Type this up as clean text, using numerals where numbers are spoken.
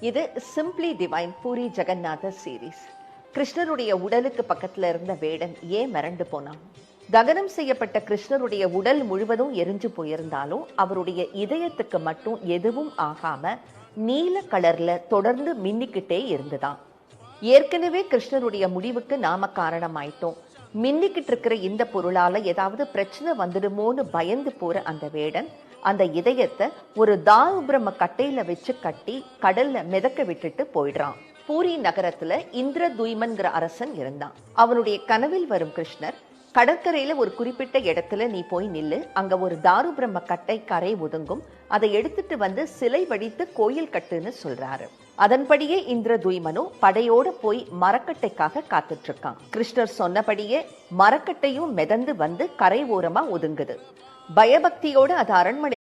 இது simply divine puri ஜெகநாதர் series. கிருஷ்ணருடைய உடலுக்கு பக்கத்துல இருந்த வேடன் ஏன் மிரண்டு போனான்? தகனம் செய்யப்பட்ட கிருஷ்ணருடைய உடல் முழுவதும் எரிஞ்சு போயிருந்தாலும் அவருடைய இதயத்துக்கு மட்டும் எதுவும் ஆகாம நீல கலர்ல தொடர்ந்து மின்னிக்கிட்டே இருந்துதான். ஏற்கனவே கிருஷ்ணருடைய முடிவுக்கு நாம காரணமாயிட்டோம். மின்னிக்கிட்டு இருக்கிற இந்த பொருளால ஏதாவது பிரச்சனை வந்துடுமோன்னு பயந்து போற அந்த வேடன் அந்த இதயத்தை ஒரு தாருபிரம்ம கட்டையில வச்சு கட்டி கடல்ல மிதக்க விட்டுட்டு போயிடுறான். பூரி நகரத்துல இந்திரதுய்மன்கிற அரசன் இருந்தான். அவனுடைய கனவில் வரும் கிருஷ்ணர், கடற்கரையில ஒரு குறிப்பிட்ட இடத்துல நீ போய் நில்லு, அங்க ஒரு தாருபிரம்ம கட்டை கரை ஒதுங்கும், அதை எடுத்துட்டு வந்து சிலை வடித்து கோயில் கட்டுன்னு சொல்றாரு. அதன்படியே இந்திரதுய்மனும் படையோட போய் மரக்கட்டைக்காக காத்துட்டு இருக்கான். கிருஷ்ணர் சொன்னபடியே மரக்கட்டையும் மிதந்து வந்து கரை ஓரமா ஒதுங்குது. பயபக்தியோடு அது அரண்மனை